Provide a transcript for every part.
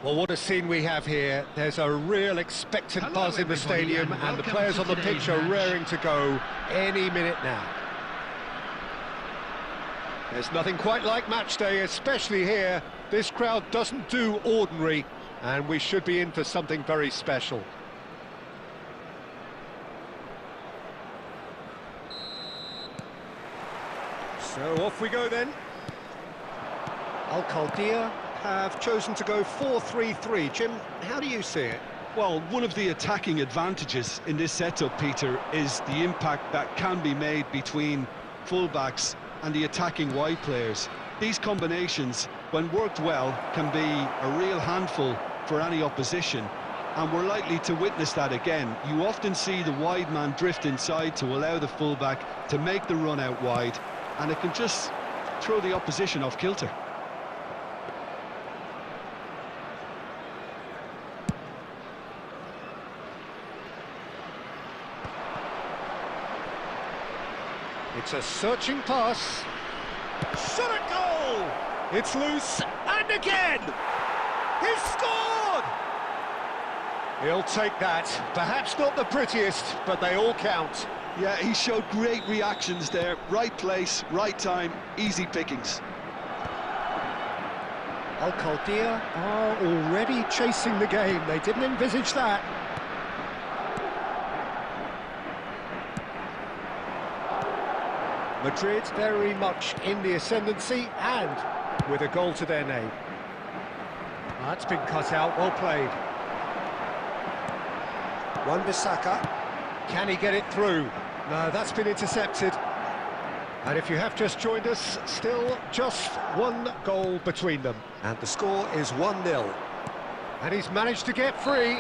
Well, what a scene we have here. There's a real expectant buzz in the stadium, and the players on the pitch are raring to go any minute now. There's nothing quite like match day, especially here. This crowd doesn't do ordinary, and we should be in for something very special. So off we go then. Al-Khaldia have chosen to go 4-3-3. Jim, how do you see it? Well, one of the attacking advantages in this setup, Peter, is the impact that can be made between fullbacks and the attacking wide players. These combinations, when worked well, can be a real handful for any opposition, and we're likely to witness that again. You often see the wide man drift inside to allow the fullback to make the run out wide, and it can just throw the opposition off kilter. It's a searching pass. Shot at goal! It's loose, and again! He's scored! He'll take that. Perhaps not the prettiest, but they all count. Yeah, he showed great reactions there. Right place, right time, easy pickings. Al-Khaldia are already chasing the game. They didn't envisage that. Madrid very much in the ascendancy and with a goal to their name. That's been cut out, well played. Wan-Bissaka, can he get it through? No, that's been intercepted. And if you have just joined us, still just one goal between them. And the score is 1-0. And he's managed to get free.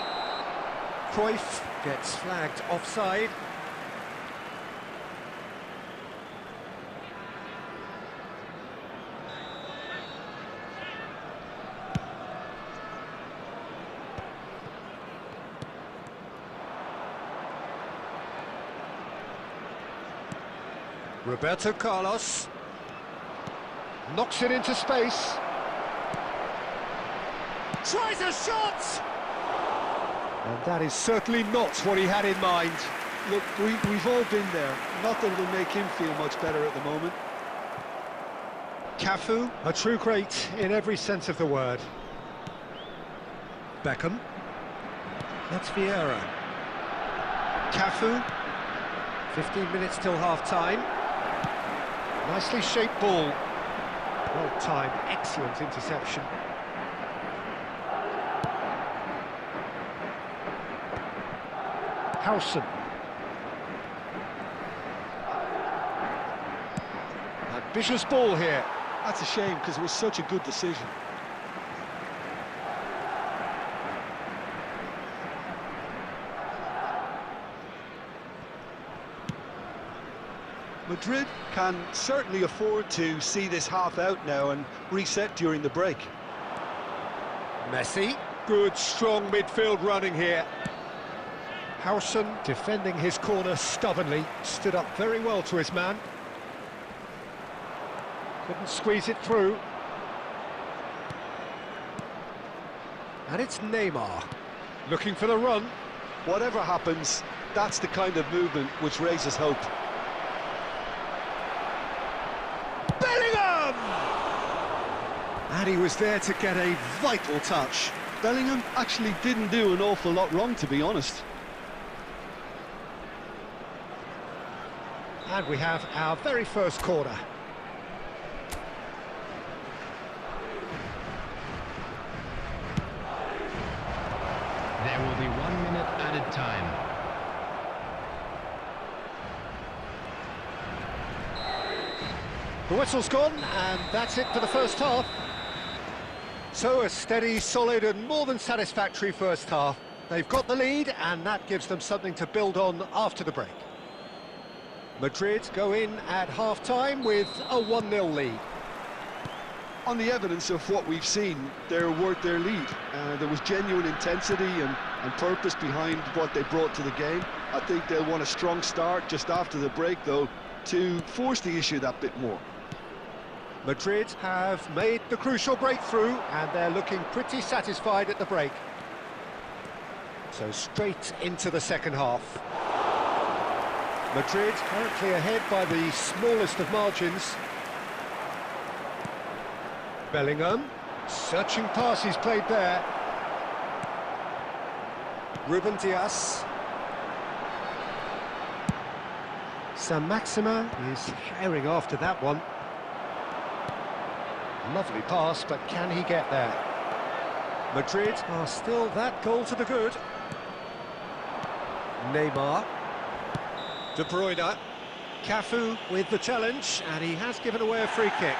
Cruyff gets flagged offside. Roberto Carlos knocks it into space. Tries a shot! And that is certainly not what he had in mind. Look, we've all been there. Not that it'll make him feel much better at the moment. Cafu, a true great in every sense of the word. Beckham. That's Vieira. Cafu. 15 minutes till half-time. Nicely shaped ball. Well timed, excellent interception. Howson. Ambitious ball here. That's a shame because it was such a good decision. Madrid can certainly afford to see this half out now and reset during the break. Messi, good strong midfield running here. Howson defending his corner stubbornly, stood up very well to his man. Couldn't squeeze it through. And it's Neymar, looking for the run. Whatever happens, that's the kind of movement which raises hope. And he was there to get a vital touch. Bellingham actually didn't do an awful lot wrong, to be honest. And we have our very first corner. There will be 1 minute added time. The whistle's gone, and that's it for the first half. So a steady, solid and more than satisfactory first half. They've got the lead, and that gives them something to build on after the break. Madrid go in at half-time with a 1-0 lead. On the evidence of what we've seen, they're worth their lead. There was genuine intensity and purpose behind what they brought to the game. I think they'll want a strong start just after the break, though, to force the issue that bit more. Madrid have made the crucial breakthrough and they're looking pretty satisfied at the break. So straight into the second half. Madrid currently ahead by the smallest of margins. Bellingham, searching pass he's played there. Ruben Dias. Saint-Maximin is herring after that one. Lovely pass, but can he get there? Madrid are still that goal to the good. Neymar. De Bruyne. Cafu with the challenge, and he has given away a free kick.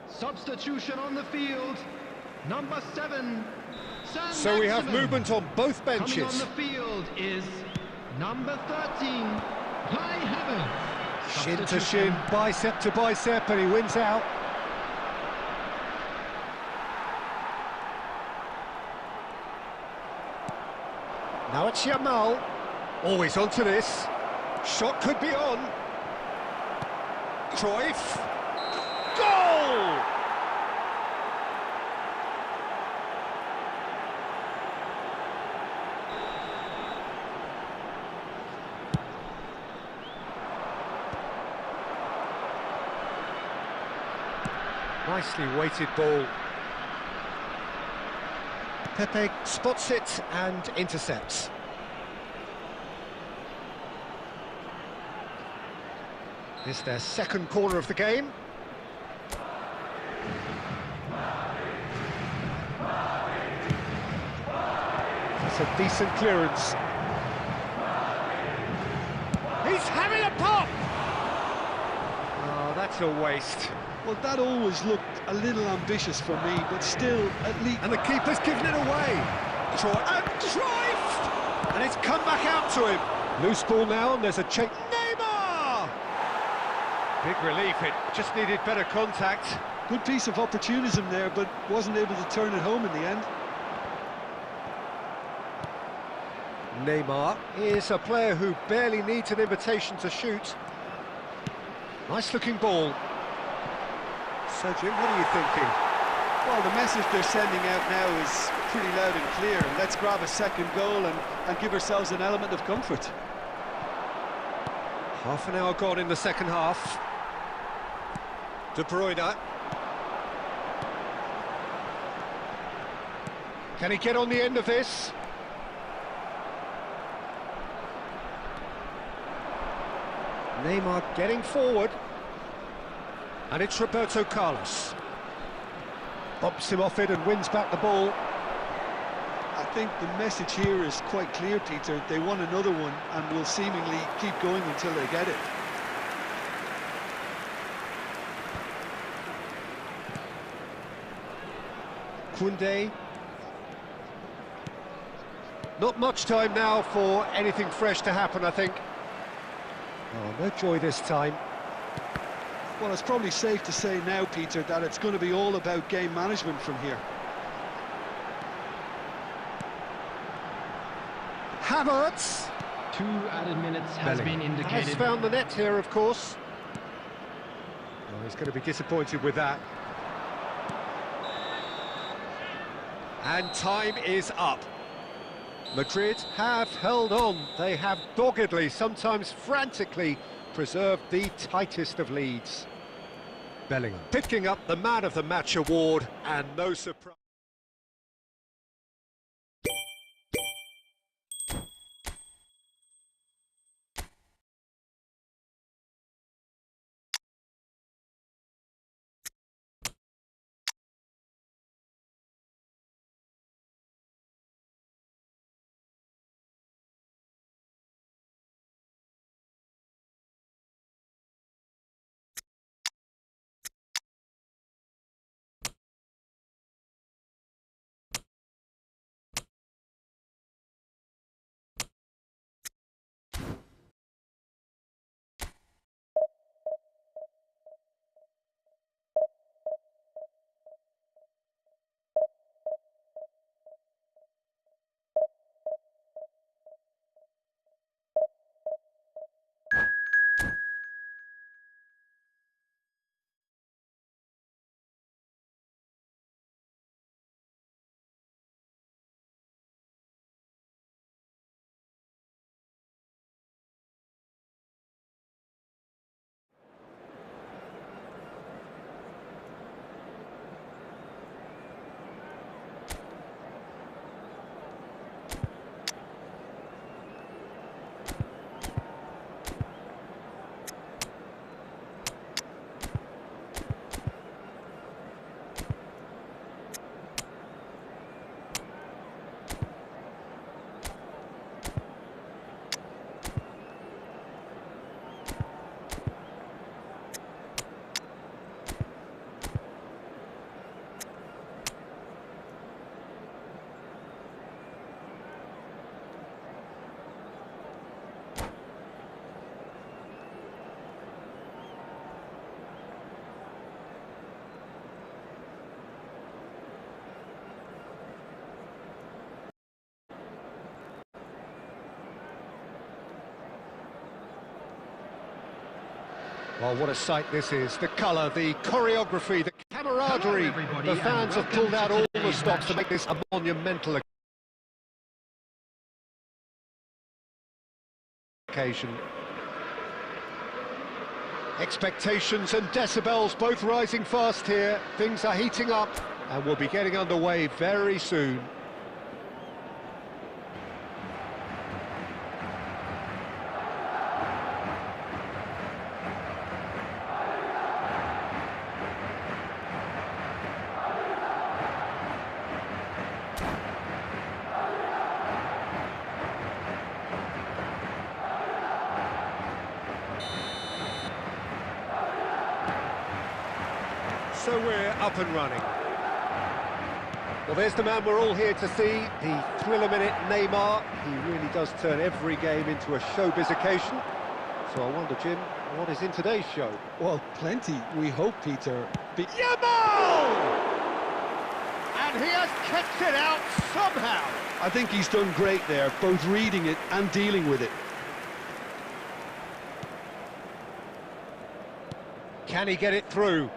Substitution on the field. Number 7. So we have movement on both Coming benches. on the field is number 13. Kai Havertz. Shin to shin, bicep to bicep, and he wins out. Now it's Yamal. Always onto this. Shot could be on. Cruyff. Goal! Nicely weighted ball. Pepe spots it and intercepts. It's their second corner of the game. It's a decent clearance. He's having a pop! Oh, that's a waste. Well, that always looked a little ambitious for me, but still, at least... And the keeper's given it away. Cruyff! And it's come back out to him. Loose ball now, and there's a check. Neymar! Big relief, it just needed better contact. Good piece of opportunism there, but wasn't able to turn it home in the end. Neymar is a player who barely needs an invitation to shoot. Nice looking ball. Sergio, what are you thinking? Well, the message they're sending out now is pretty loud and clear. Let's grab a second goal and give ourselves an element of comfort. Half an hour gone in the second half. De Bruyne. Can he get on the end of this? Neymar getting forward. And it's Roberto Carlos. Bumps him off it and wins back the ball. I think the message here is quite clear, Peter. They want another one and will seemingly keep going until they get it. Koundé. Not much time now for anything fresh to happen, I think. Oh, no joy this time. Well, it's probably safe to say now, Peter, that it's going to be all about game management from here. Havertz. 2 added minutes has been indicated. Has found the net here, of course. Oh, he's going to be disappointed with that. And time is up. Madrid have held on. They have doggedly, sometimes frantically, preserved the tightest of leads. Bellingham picking up the Man of the Match award, and no surprise. Well, what a sight this is. The colour, the choreography, the camaraderie. The fans have pulled out all the stops to make this a monumental occasion. Expectations and decibels both rising fast here. Things are heating up and we'll be getting underway very soon. So we're up and running. Well, there's the man we're all here to see, the thriller-minute Neymar. He really does turn every game into a showbiz occasion. So I wonder, Jim, what is in today's show? Well, plenty, we hope, Peter. Yamal! And he has kept it out somehow. I think he's done great there, both reading it and dealing with it. Can he get it through?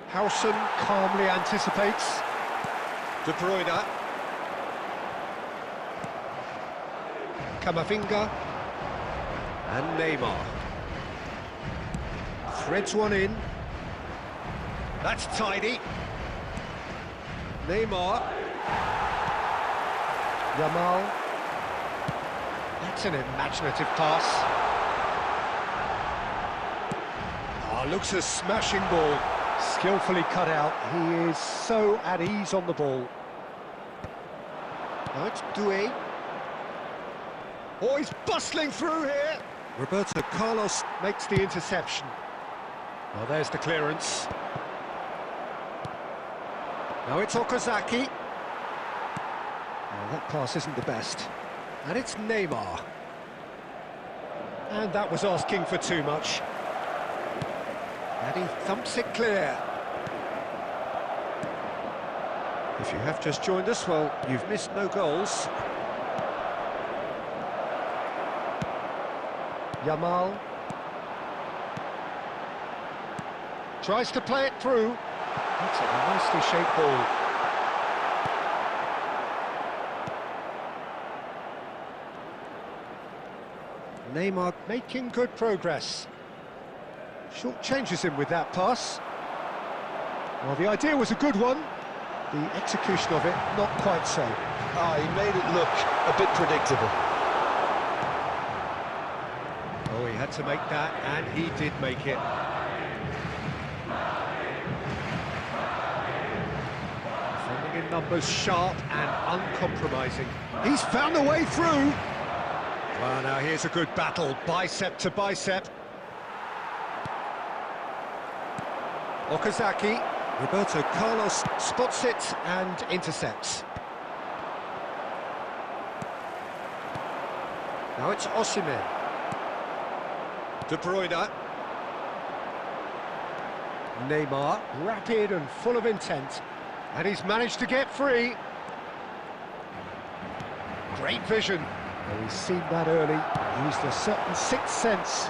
Howson calmly anticipates. De Bruyne. Camavinga. And Neymar. Threads one in. That's tidy. Neymar. Yamal. That's an imaginative pass. Oh, looks a smashing ball. Skillfully cut out. He is so at ease on the ball. Now it's Doué. Oh, he's bustling through here. Roberto Carlos makes the interception. Well, there's the clearance. Now it's Okazaki. Well, that pass isn't the best. And it's Neymar. And that was asking for too much. And he thumps it clear. If you have just joined us, well, you've missed no goals. Yamal. Tries to play it through. That's a nicely shaped ball. Neymar making good progress. Short changes him with that pass. Well, the idea was a good one. The execution of it, not quite so. He made it look a bit predictable. Oh, he had to make that, and he did make it. Defending in numbers, sharp and uncompromising. He's found a way through. Well, now here's a good battle, bicep to bicep. Okazaki, Roberto Carlos spots it and intercepts. Now it's Osimhen. De Bruyne. Neymar, rapid and full of intent. And he's managed to get free. Great vision. Well, he's seen that early. Used a certain sixth sense.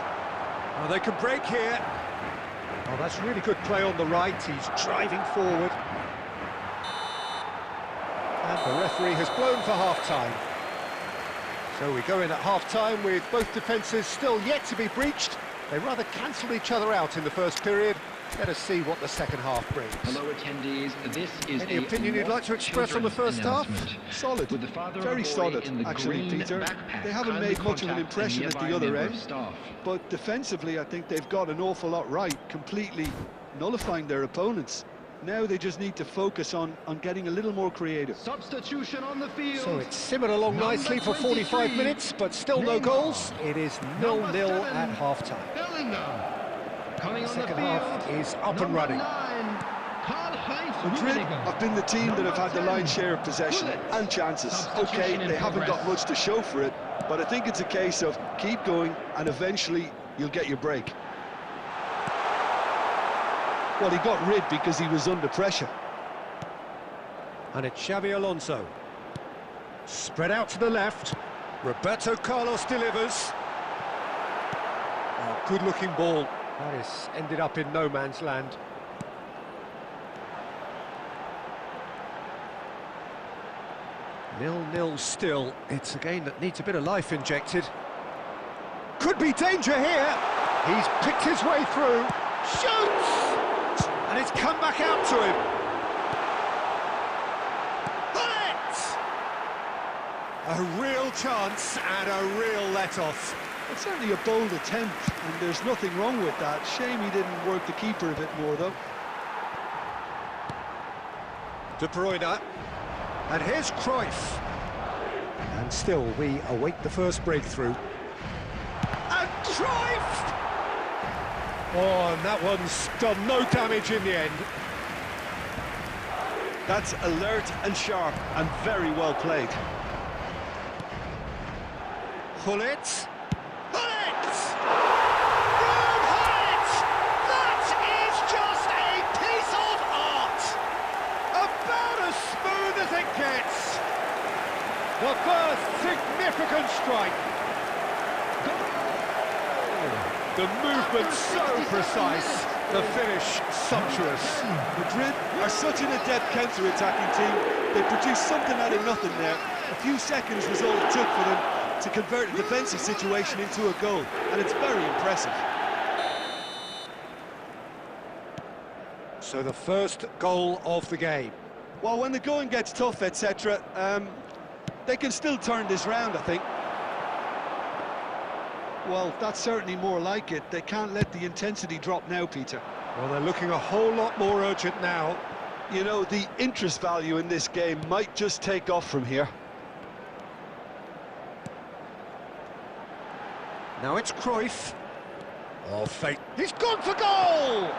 Oh, they can break here. Oh, that's really good play on the right. He's driving forward. And the referee has blown for half-time. So we go in at half-time with both defences still yet to be breached. They rather cancelled each other out in the first period. Let us see what the second half brings. Hello attendees, this is Any opinion you'd like to express on the first half? Solid, very solid, actually, Peter. They haven't made much of an impression at the other end, but defensively I think they've got an awful lot right, completely nullifying their opponents. Now they just need to focus on getting a little more creative. Substitution on the field. So it's simmered along nicely for 45 minutes, but still no goals. It is 0-0 at half-time. Coming The on the second field, half is up and running. Madrid have been the team that have had the lion's share of possession and chances. Okay, they haven't got much to show for it, but I think it's a case of keep going and eventually you'll get your break. Well, he got rid because he was under pressure. And it's Xabi Alonso. Spread out to the left. Roberto Carlos delivers. Oh, good-looking ball. That has ended up in no man's land. Nil-nil still. It's a game that needs a bit of life injected. Could be danger here. He's picked his way through. Shoots! And it's come back out to him. Bullet! A real chance and a real let-off. It's certainly a bold attempt, and there's nothing wrong with that. Shame he didn't work the keeper a bit more, though. De Bruyne. And here's Cruyff. And still, we await the first breakthrough. And Cruyff! Oh, and that one's done no damage in the end. That's alert and sharp, and very well played. Hullet. Hullet! Boom, Hullet! That is just a piece of art! About as smooth as it gets. The first significant strike. The movement so precise, the finish sumptuous. Madrid are such an adept counter-attacking team. They produced something out of nothing there. A few seconds was all it took for them to convert a defensive situation into a goal, and it's very impressive. So the first goal of the game. Well, when the going gets tough, etc., they can still turn this round, I think. Well, that's certainly more like it. They can't let the intensity drop now, Peter. Well, they're looking a whole lot more urgent now. You know, the interest value in this game might just take off from here. Now it's Cruyff. Oh, fate. He's gone for goal!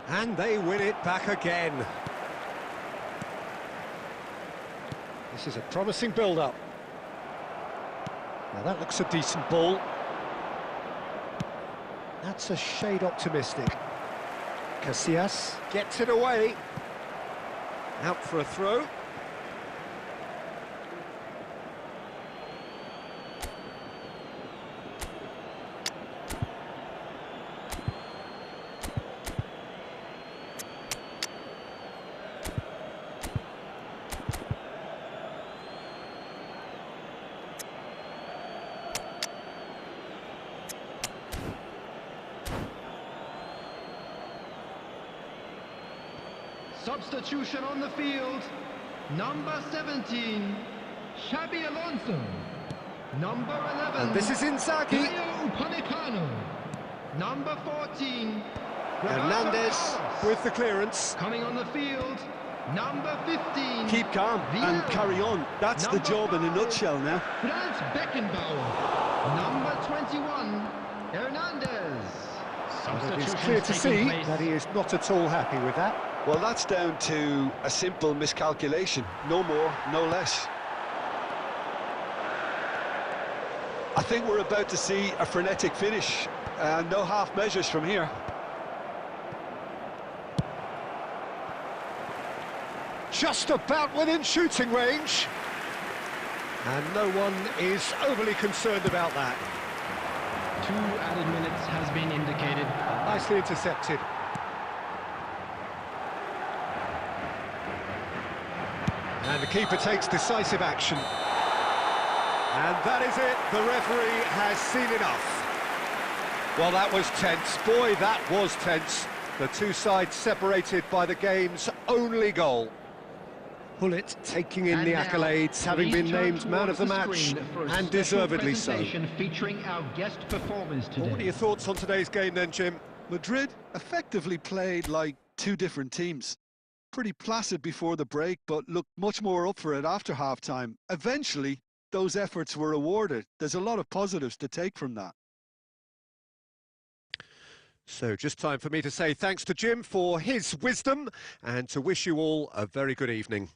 And they win it back again. This is a promising build-up. Now that looks a decent ball. That's a shade optimistic. Casillas gets it away. Out for a throw. Substitution on the field. Number 17, Xabi Alonso. Number 11. And this is Inzaghi. Rayo Upamecano. Number 14, Hernandez Carlos. with the clearance. Coming on the field, number 15. Keep calm and carry on. That's the job in a nutshell now. Franz Beckenbauer. Number 21, Hernandez. It's clear to see that he is not at all happy with that. Well, that's down to a simple miscalculation. No more, no less. I think we're about to see a frenetic finish. No half measures from here. Just about within shooting range. And no one is overly concerned about that. 2 added minutes has been indicated. Nicely intercepted. And the keeper takes decisive action. And that is it. The referee has seen enough. Well, that was tense. Boy, that was tense. The two sides separated by the game's only goal. Hullet taking in the accolades, having been named man of the match, and deservedly so. Featuring our guest performers today. What are your thoughts on today's game then, Jim? Madrid effectively played like two different teams. Pretty placid before the break, but looked much more up for it after half-time. Eventually, those efforts were rewarded. There's a lot of positives to take from that. So just time for me to say thanks to Jim for his wisdom and to wish you all a very good evening.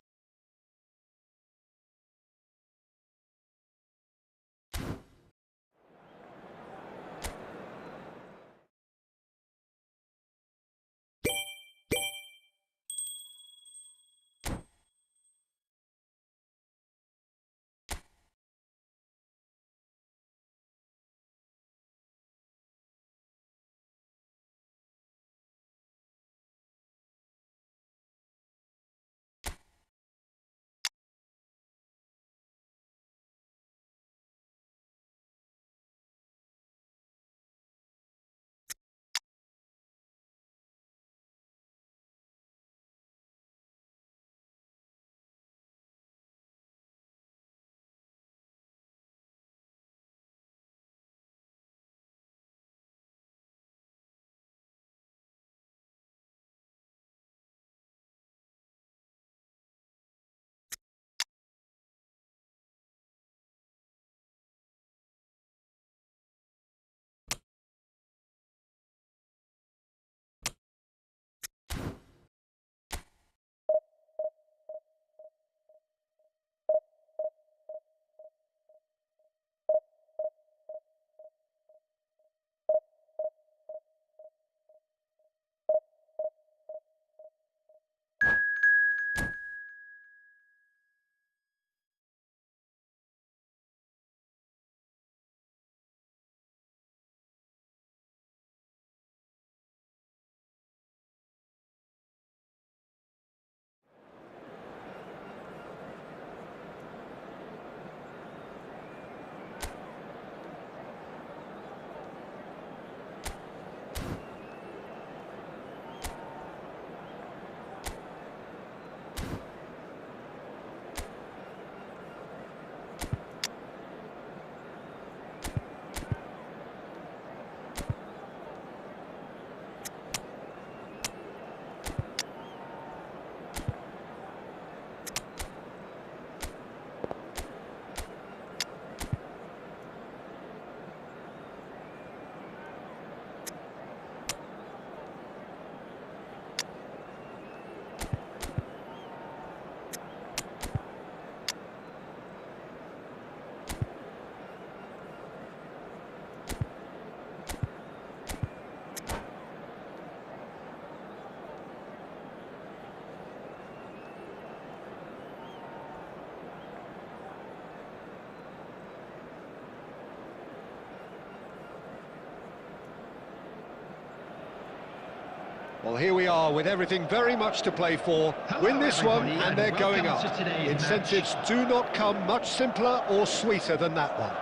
Well, here we are with everything very much to play for. Win this one and they're going up. Incentives do not come much simpler or sweeter than that one.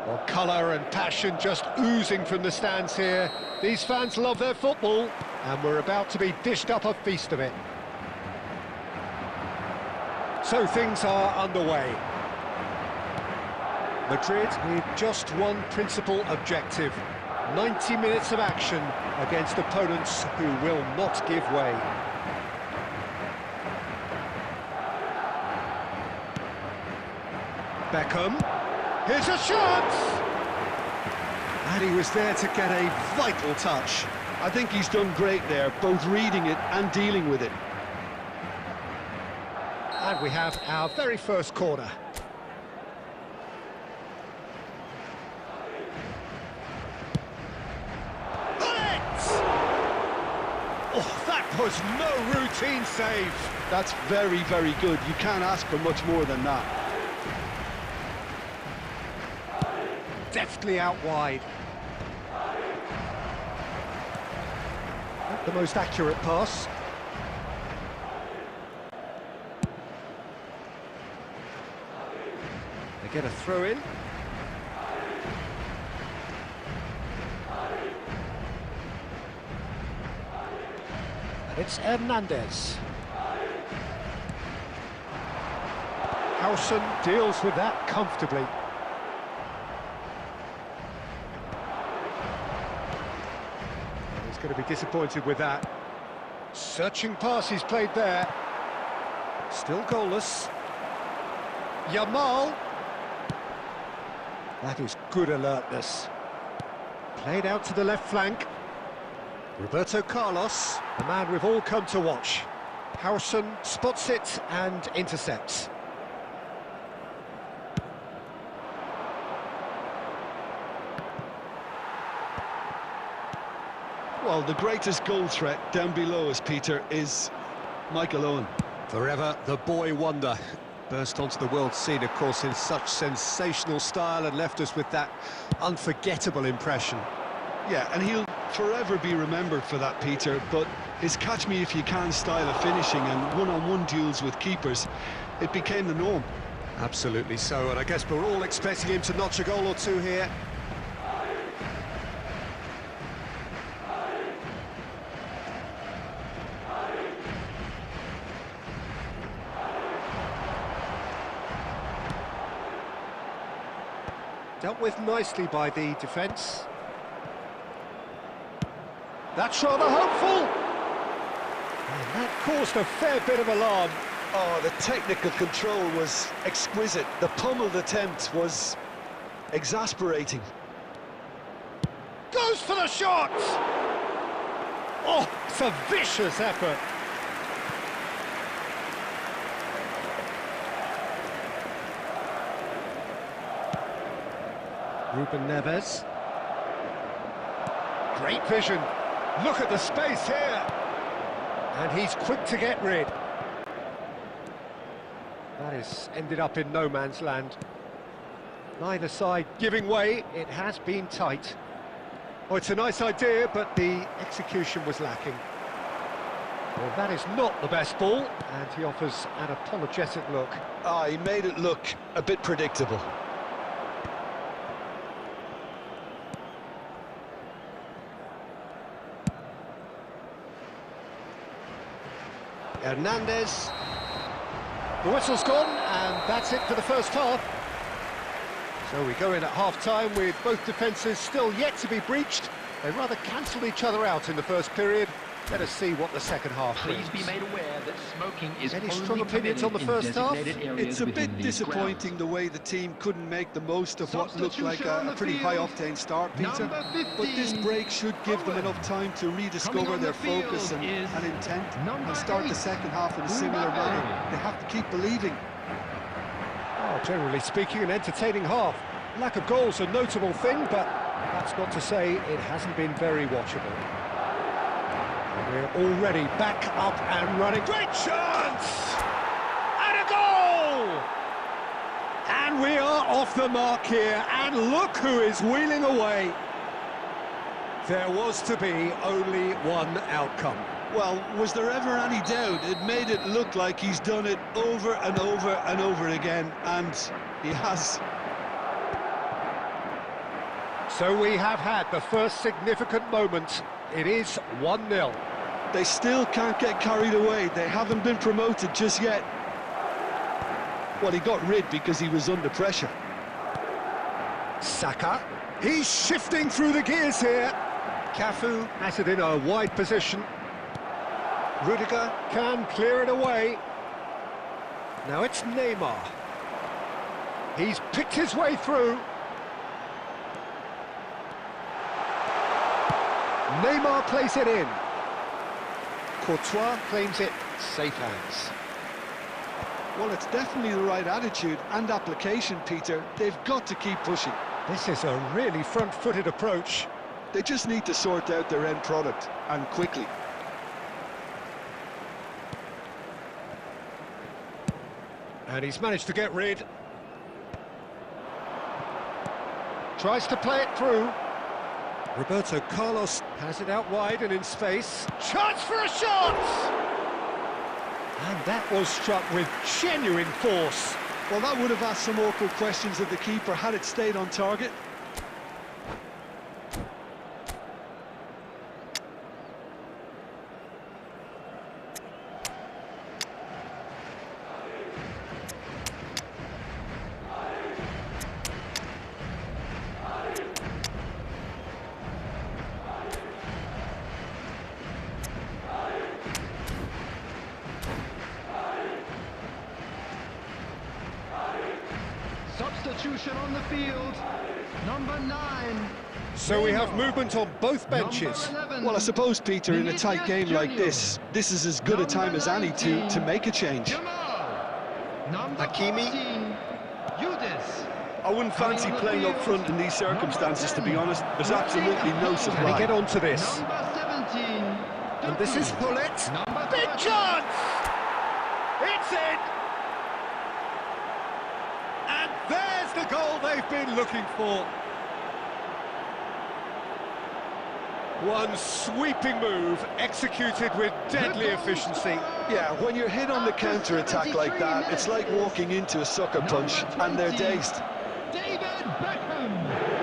Well, colour and passion just oozing from the stands here. These fans love their football, and we're about to be dished up a feast of it. So things are underway. Madrid with just one principal objective: 90 minutes of action against opponents who will not give way. Beckham, here's a shot! And he was there to get a vital touch. I think he's done great there, both reading it and dealing with it. And we have our very first corner. Oh, that was no routine save. That's very, very good. You can't ask for much more than that. Deftly out wide. Not the most accurate pass. They get a throw in. It's Hernandez. Howson deals with that comfortably. He's going to be disappointed with that. Searching pass he's played there. Still goalless. Yamal. That is good alertness. Played out to the left flank. Roberto Carlos, the man we've all come to watch. Howson spots it and intercepts. Well, the greatest goal threat down below us, Peter, is Michael Owen. Forever the boy wonder. Burst onto the world scene, of course, in such sensational style and left us with that unforgettable impression. Yeah, and he'll forever be remembered for that, Peter, but his catch-me-if-you-can style of finishing and one-on-one duels with keepers, it became the norm. Absolutely so, and I guess we're all expecting him to notch a goal or two here. Dealt with nicely by the defence. That's rather hopeful. And that caused a fair bit of alarm. Oh, the technical control was exquisite. The pummeled attempt was exasperating. Goes for the shot! Oh, it's a vicious effort. Ruben Neves. Great vision. Look at the space here. And he's quick to get rid. That has ended up in no man's land. Neither side giving way. It has been tight. Oh, it's a nice idea, but the execution was lacking. Well, that is not the best ball, and he offers an apologetic look. He made it look a bit predictable. Hernandez. The whistle's gone, and that's it for the first half. So we go in at half-time with both defences still yet to be breached. They rather cancelled each other out in the first period. Let us see what the second half brings. Please be made aware that smoking is Any strong opinions on the first half? It's a bit disappointing the way the team couldn't make the most of what looked like a pretty high-octane start, Peter. But this break should give them enough time to rediscover their focus and intent and start the second half in a similar manner. They have to keep believing. Oh, generally speaking, an entertaining half. Lack of goals a notable thing, but that's not to say it hasn't been very watchable. We're already back up and running. Great chance! And a goal! And we are off the mark here, and look who is wheeling away. There was to be only one outcome. Well, was there ever any doubt? It made it look like he's done it over and over and over again, and he has. So we have had the first significant moment. It is 1-0. They still can't get carried away. They haven't been promoted just yet. Well, he got rid because he was under pressure. Saka, he's shifting through the gears here. Cafu has it in a wide position. Rudiger can clear it away. Now it's Neymar. He's picked his way through. Neymar plays it in. Courtois claims it, safe hands. Well, it's definitely the right attitude and application, Peter. They've got to keep pushing. This is a really front-footed approach. They just need to sort out their end product, and quickly. And he's managed to get rid. Tries to play it through. Roberto Carlos has it out wide and in space. Chance for a shot! And that was struck with genuine force. Well, that would have asked some awkward questions of the keeper had it stayed on target. Substitution on the field, number 9. So we have movement on both benches. Well, I suppose, Peter, in a tight game like this is as good a time as any to make a change. Hakimi. I wouldn't fancy playing up front in these circumstances, to be honest. There's absolutely no Can supply. he get onto this? Number 17. And this is Hullet. Number Big 13. chance! It's in! And there's the goal they've been looking for. One sweeping move, executed with deadly efficiency. Yeah, when you're hit on the counter-attack like that, it's like walking into a sucker punch, and they're dazed. David Beckham.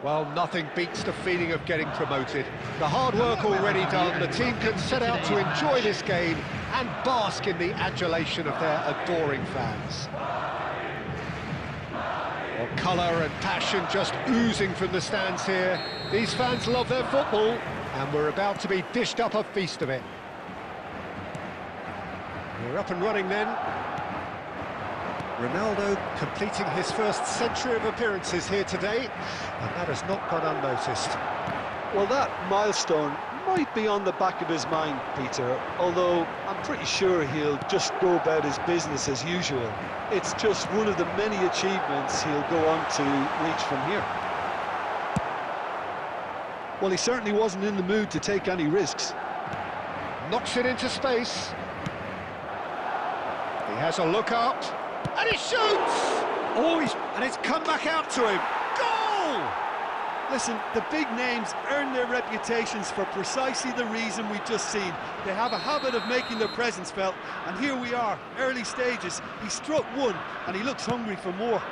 Well, nothing beats the feeling of getting promoted. The hard work already done, the team can set out to enjoy this game and bask in the adulation of their adoring fans. Well, colour and passion just oozing from the stands here. These fans love their football, and we're about to be dished up a feast of it. We're up and running then. Ronaldo completing his first century of appearances here today, and that has not gone unnoticed. Well, that milestone might be on the back of his mind, Peter, although I'm pretty sure he'll just go about his business as usual. It's just one of the many achievements he'll go on to reach from here. Well, he certainly wasn't in the mood to take any risks. Knocks it into space. He has a look up, and he shoots! Oh, and it's come back out to him. Goal! Listen, the big names earn their reputations for precisely the reason we've just seen. They have a habit of making their presence felt, and here we are, early stages. He struck one, and he looks hungry for more.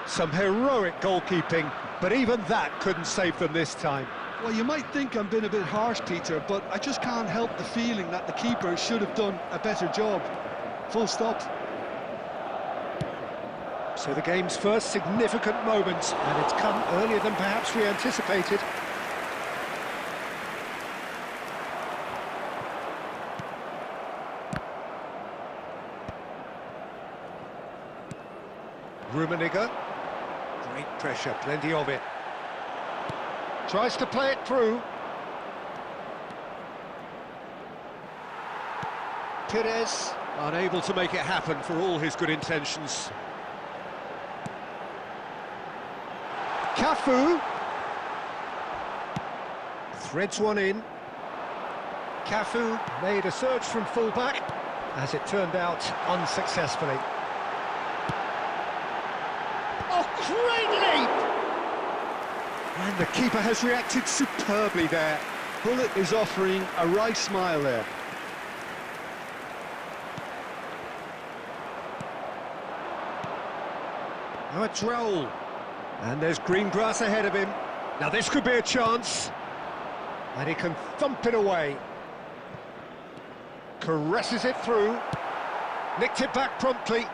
Some heroic goalkeeping, but even that couldn't save them this time. Well, you might think I'm being a bit harsh, Peter, but I just can't help the feeling that the keeper should have done a better job. Full stop. So the game's first significant moment, and it's come earlier than perhaps we anticipated. Rummenigge. Great pressure, plenty of it. Tries to play it through. Perez, unable to make it happen for all his good intentions. Cafu. Threads one in. Cafu made a surge from full-back, as it turned out unsuccessfully. Oh, great leap! And the keeper has reacted superbly there. Bullet is offering a wry smile there. Now it's Raul. And there's green grass ahead of him. Now this could be a chance. And he can thump it away. Caresses it through. Nicked it back promptly.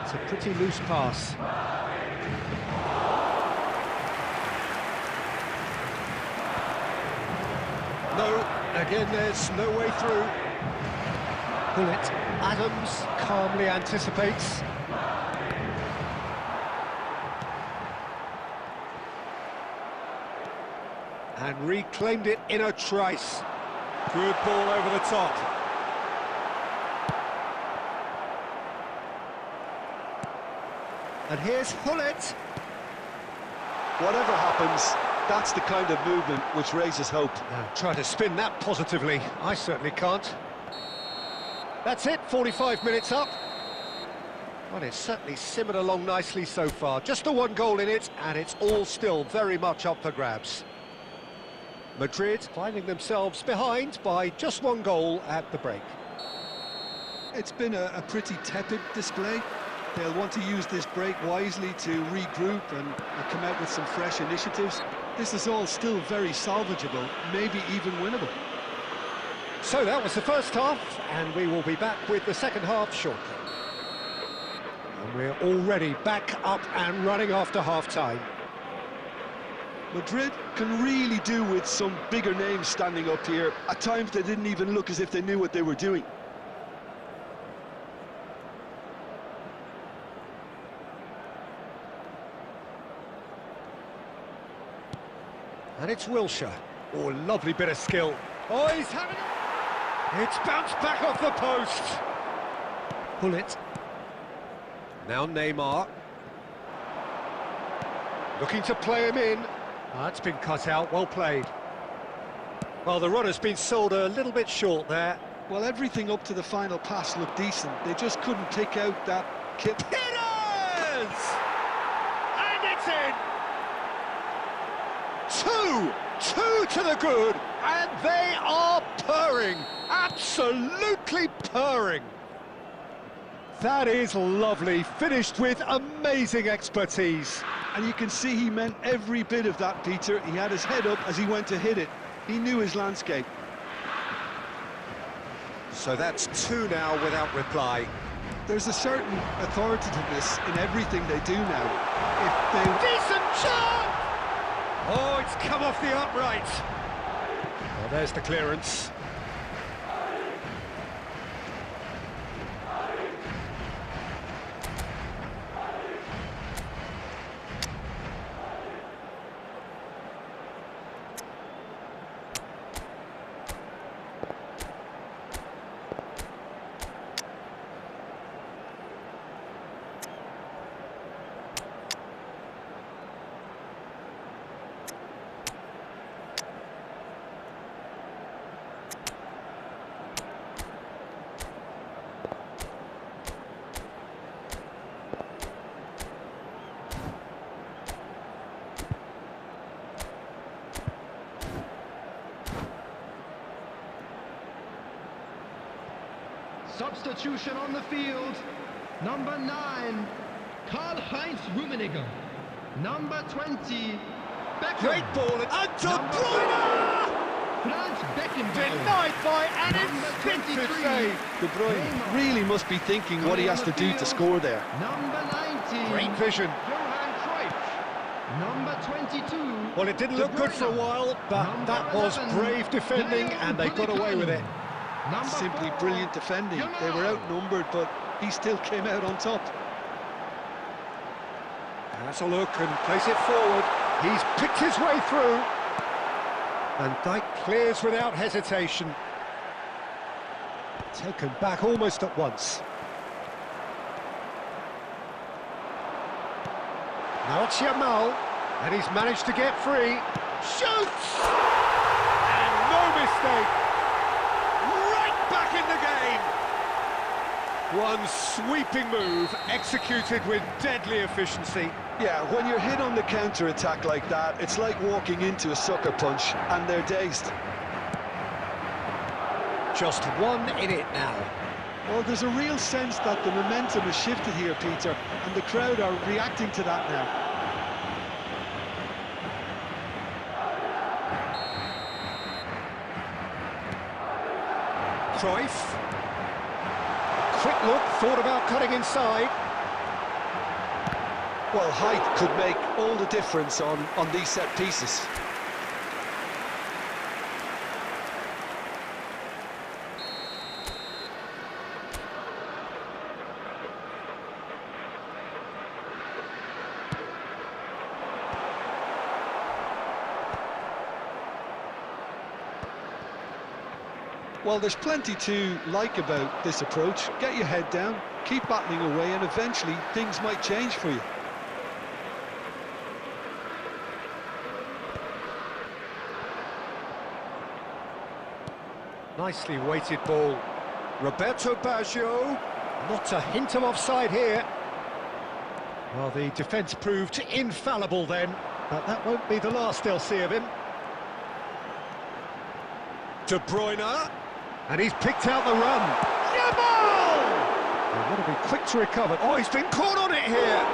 It's a pretty loose pass. No, again there's no way through. Bullet. Adams calmly anticipates. And reclaimed it in a trice. Good ball over the top. And here's Hullet. Whatever happens, that's the kind of movement which raises hope. Now, try to spin that positively. I certainly can't. That's it, 45 minutes up. Well, it's certainly simmered along nicely so far. Just the one goal in it, and it's all still very much up for grabs. Madrid finding themselves behind by just one goal at the break. It's been a pretty tepid display. They'll want to use this break wisely to regroup and come out with some fresh initiatives. This is all still very salvageable, maybe even winnable. So that was the first half, and we will be back with the second half shortly. And we're already back up and running after half-time. Madrid can really do with some bigger names standing up here. At times they didn't even look as if they knew what they were doing. And it's Wilshere. Oh, lovely bit of skill. Oh, he's having it. It's bounced back off the post. Bullet. Now Neymar. Looking to play him in. That's been cut out, well played. Well, the run has been sold a little bit short there. Well, everything up to the final pass looked decent. They just couldn't take out that kick. It is! And it's in! 2! Two to the good, and they are purring, absolutely purring. That is lovely, finished with amazing expertise. And you can see he meant every bit of that, Peter. He had his head up as he went to hit it. He knew his landscape. So that's two now without reply. There's a certain authoritativeness in everything they do now. If they... Decent shot! Oh, it's come off the upright. Well, there's the clearance. Substitution on the field. Number 9, Karl-Heinz Rummenigge. Number 20, Beckham. Great ball, and De Bruyne! Franz Beckenbauer. Denied by an instinctive save. De Bruyne really must be thinking what he has to do to score there. Number 19, Great vision. Johan Cruyff. Number 22. Well, it didn't look good for a while, but that was brave defending, and they got away with it. Simply brilliant defending. They were outnumbered, but he still came out on top. Has a look and plays it forward. He's picked his way through. And Dijk clears without hesitation. Taken back almost at once. Now it's Yamal, and he's managed to get free. Shoots! And no mistake. Back in the game. One sweeping move executed with deadly efficiency. Yeah, when you're hit on the counter-attack like that, it's like walking into a sucker punch, and they're dazed. Just one in it now. Well, there's a real sense that the momentum has shifted here, Peter, and the crowd are reacting to that now. Cruyff. Quick look, thought about cutting inside. Well, height could make all the difference on these set pieces. Well, there's plenty to like about this approach. Get your head down, keep battling away, and eventually things might change for you. Nicely weighted ball. Roberto Baggio. Not a hint of offside here. Well, the defence proved infallible then, but that won't be the last they'll see of him. De Bruyne. And he's picked out the run. Yamal! They've got to be quick to recover. Oh, he's been caught on it here.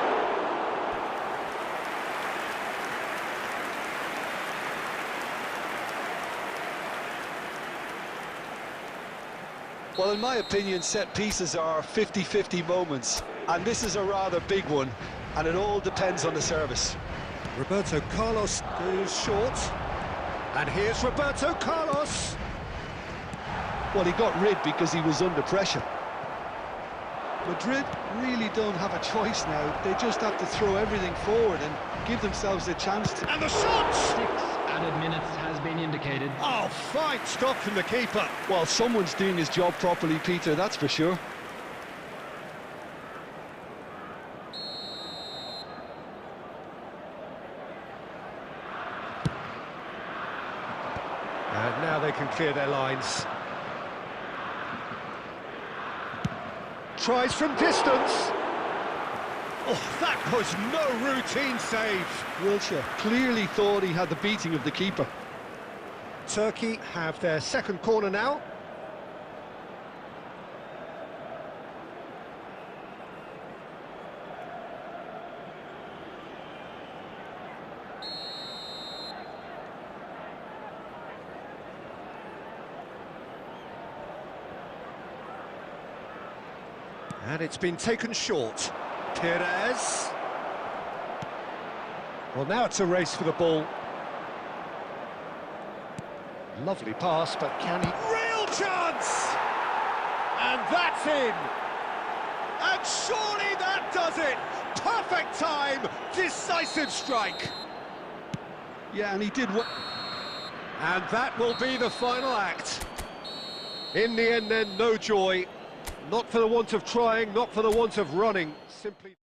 Well, in my opinion, set pieces are 50-50 moments, and this is a rather big one, and it all depends on the service. Roberto Carlos goes short. And here's Roberto Carlos. Well, he got rid because he was under pressure. Madrid really don't have a choice now. They just have to throw everything forward and give themselves a chance to... And the shot! 6 added minutes has been indicated. Oh, fine stop from the keeper. Well, someone's doing his job properly, Peter, that's for sure. And now they can clear their lines. Tries from distance. Oh, that was no routine save. Wilshere clearly thought he had the beating of the keeper. Turkey have their second corner now. And it's been taken short. Perez. Well, now it's a race for the ball. Lovely pass, but can he... Real chance! And that's in! And surely that does it! Perfect time! Decisive strike! Yeah, and he did what... And that will be the final act. In the end then, no joy. Not for the want of trying, not for the want of running, simply...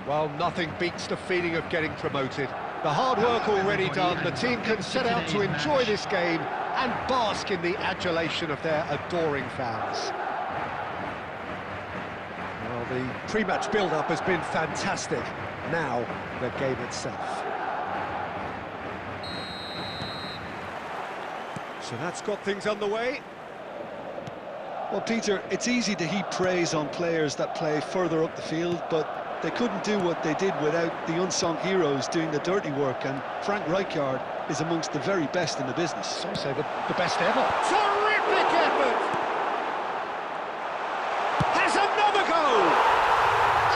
Well, nothing beats the feeling of getting promoted. The hard work already done, the team can set out to enjoy this game and bask in the adulation of their adoring fans. Well, the pre-match build-up has been fantastic. Now, the game itself. So that's got things underway. Well, Peter, it's easy to heap praise on players that play further up the field, but they couldn't do what they did without the unsung heroes doing the dirty work, and Frank Rijkaard is amongst the very best in the business. Some say the best ever. Terrific effort! Has another goal!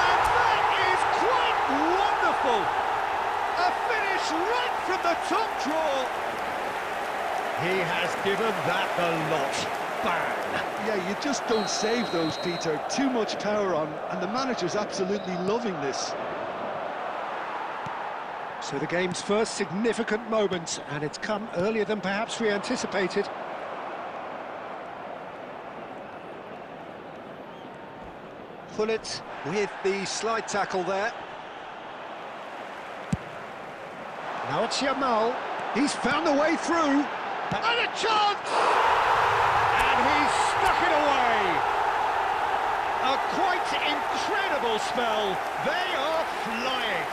And that is quite wonderful! A finish right from the top draw! He has given that the lot. Bang! Yeah, you just don't save those, Peter. Too much power on, and the manager's absolutely loving this. So the game's first significant moment, and it's come earlier than perhaps we anticipated. Pullet with the slide tackle there. Now it's Yamal. He's found the way through. And a chance! And he's stuck it away. A quite incredible spell. They are flying.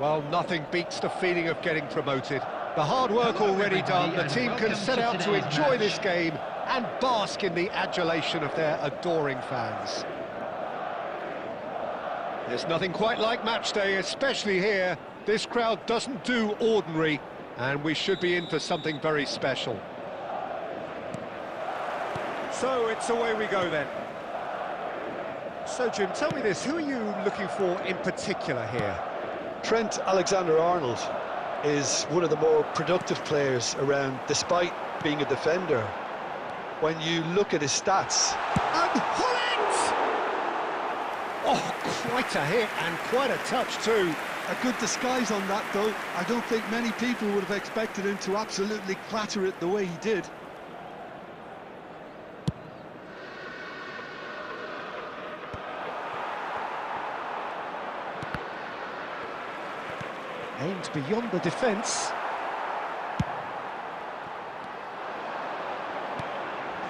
Well, nothing beats the feeling of getting promoted. The hard work Hello, already done, the everybody, team and can welcome set to out to today's enjoy match. this game and bask in the adulation of their adoring fans. There's nothing quite like match day, especially here. This crowd doesn't do ordinary, and we should be in for something very special. So it's away we go then. So Jim, tell me this, who are you looking for in particular here? Trent Alexander-Arnold is one of the more productive players around, despite being a defender. When you look at his stats... And Hullet! Oh, quite a hit and quite a touch too. A good disguise on that, though. I don't think many people would have expected him to absolutely clatter it the way he did. Aimed beyond the defence.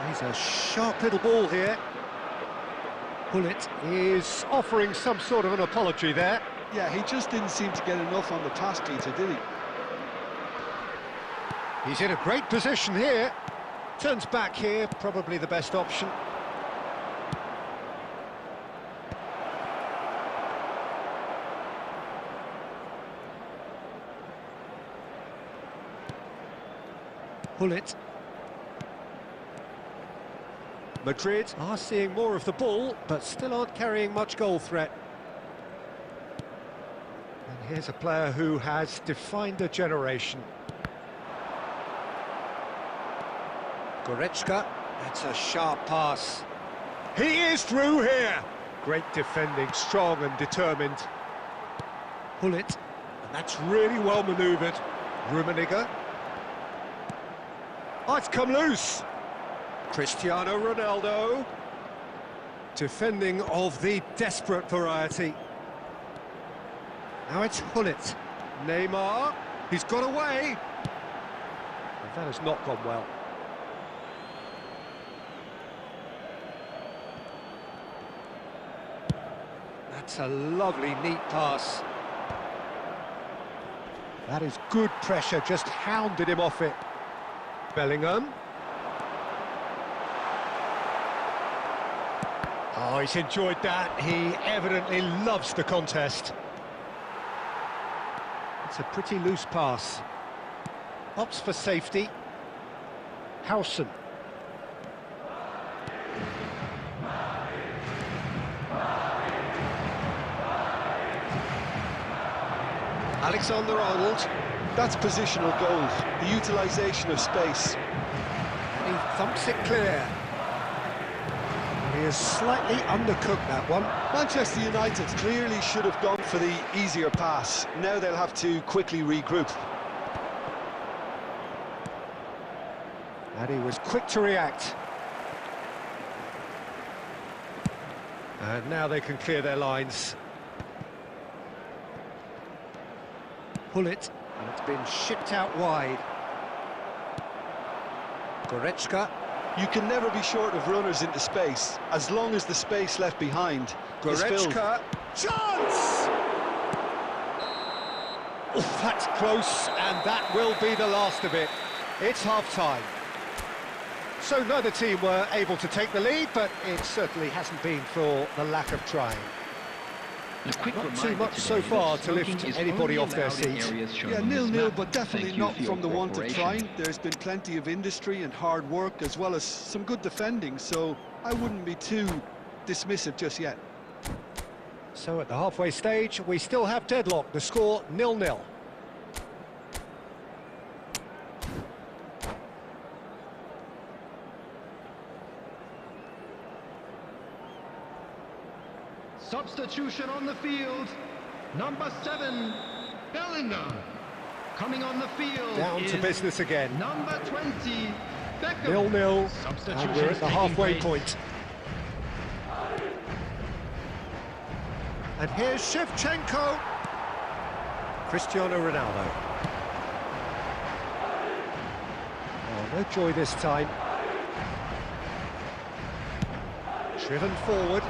He's a sharp little ball here. Hullet is offering some sort of an apology there. Yeah, he just didn't seem to get enough on the pass, Peter, did he? He's in a great position here. Turns back here, probably the best option. Hullet. Madrid are seeing more of the ball, but still aren't carrying much goal threat. And here's a player who has defined a generation. Goretzka, that's a sharp pass. He is through here! Great defending, strong and determined. Hullet, and that's really well manoeuvred. Rummenigge. Oh, it's come loose. Cristiano Ronaldo. Defending of the desperate variety. Now it's Hullet. Neymar. He's got away. And that has not gone well. That's a lovely, neat pass. That is good pressure, just hounded him off it. Bellingham. Oh, he's enjoyed that. He evidently loves the contest. It's a pretty loose pass. Opts for safety. Howson. Alexander-Arnold. That's positional goals, the utilisation of space. And he thumps it clear. He has slightly undercooked that one. Manchester United clearly should have gone for the easier pass. Now they'll have to quickly regroup. And he was quick to react. And now they can clear their lines. Hullet, and it's been shipped out wide. Goretzka. You can never be short of runners into space, as long as the space left behind is filled. Goretzka. Chance! Oh, that's close, and that will be the last of it. It's half-time. So neither team were able to take the lead, but it certainly hasn't been for the lack of trying. Not too much so far to lift anybody off their seat. Yeah, 0-0, but definitely not from the want of trying. There's been plenty of industry and hard work, as well as some good defending, so I wouldn't be too dismissive just yet. So at the halfway stage, we still have deadlock. The score 0-0. Substitution on the field. Number 7, Bellingham. Coming on the field. Down to business again. Number 20, Beckham. 0-0, Substitution and we're at the halfway place. point. And here's Shevchenko. Cristiano Ronaldo. Oh, no joy this time. Driven forward.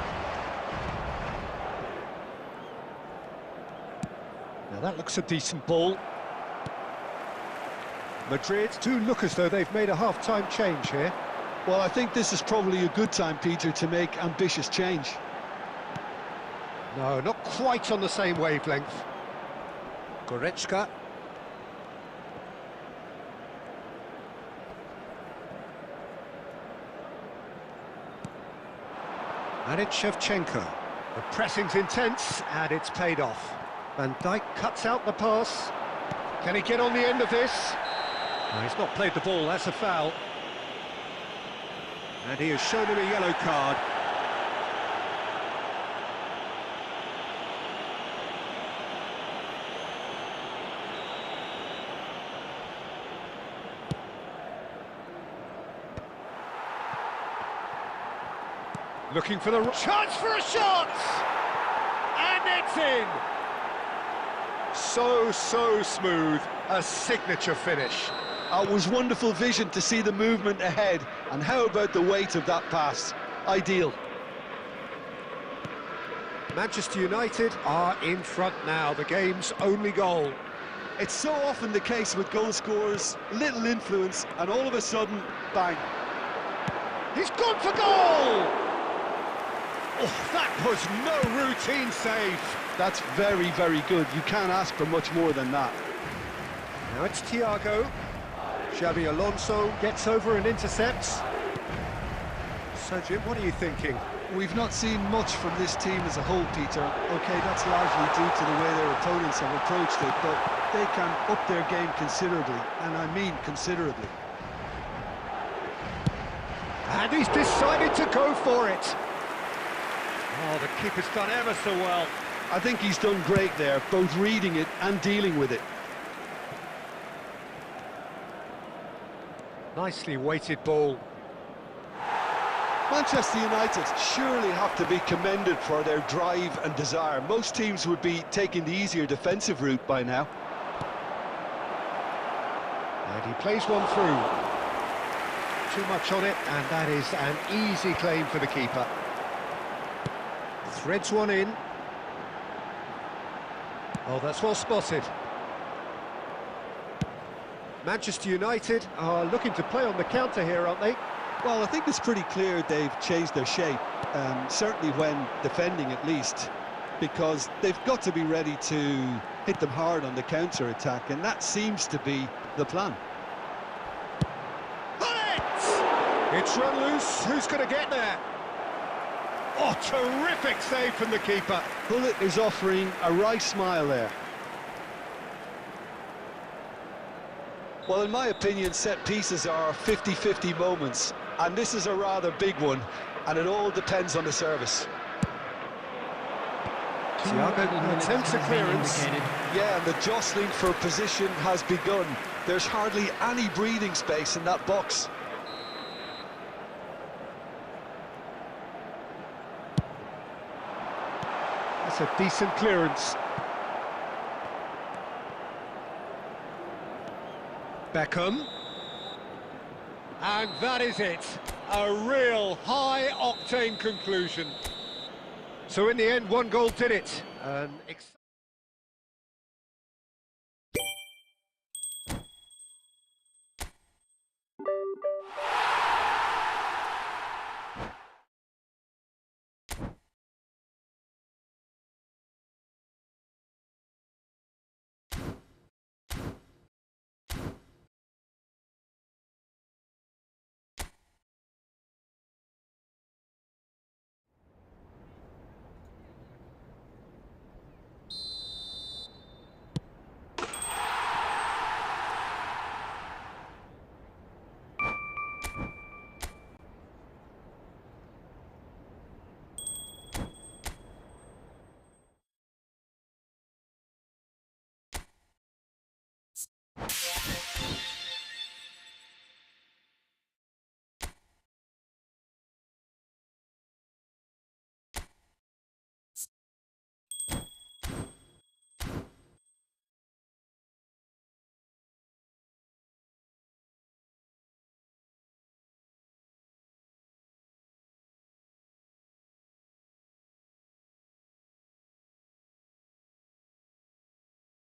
Now that looks a decent ball. Madrid do look as though they've made a half-time change here. Well, I think this is probably a good time, Peter, to make ambitious change. No, not quite on the same wavelength. Goretzka. And it's Shevchenko. The pressing's intense, and it's paid off. Van Dijk cuts out the pass. Can he get on the end of this? No, he's not played the ball, that's a foul. And he has shown him a yellow card. Looking for the chance for a shot! And it's in! So smooth, a signature finish. It was wonderful vision to see the movement ahead, and how about the weight of that pass? Ideal. Manchester United are in front now, the game's only goal. It's so often the case with goal scorers, little influence, and all of a sudden, bang. He's gone for goal! Oh, that was no routine save. That's very, very good. You can't ask for much more than that. Now it's Thiago. Xabi Alonso gets over and intercepts. So, Jim, what are you thinking? We've not seen much from this team as a whole, Peter. OK, that's largely due to the way their opponents have approached it, but they can up their game considerably, and I mean considerably. And he's decided to go for it. Oh, the keeper's done ever so well. I think he's done great there, both reading it and dealing with it. Nicely weighted ball. Manchester United surely have to be commended for their drive and desire. Most teams would be taking the easier defensive route by now. And he plays one through. Too much on it, and that is an easy claim for the keeper. Threads one in. Oh, that's well spotted. Manchester United are looking to play on the counter here, aren't they? Well, I think it's pretty clear they've changed their shape, certainly when defending at least, because they've got to be ready to hit them hard on the counter-attack, and that seems to be the plan. It's run loose. Who's going to get there? Oh, terrific save from the keeper. Bullet is offering a right smile there. Well, in my opinion, set pieces are 50-50 moments, and this is a rather big one, and it all depends on the service. Thiago attempts a clearance. Yeah, and the jostling for position has begun. There's hardly any breathing space in that box. That's a decent clearance. Beckham. And that is it. A real high-octane conclusion. So in the end, one goal did it.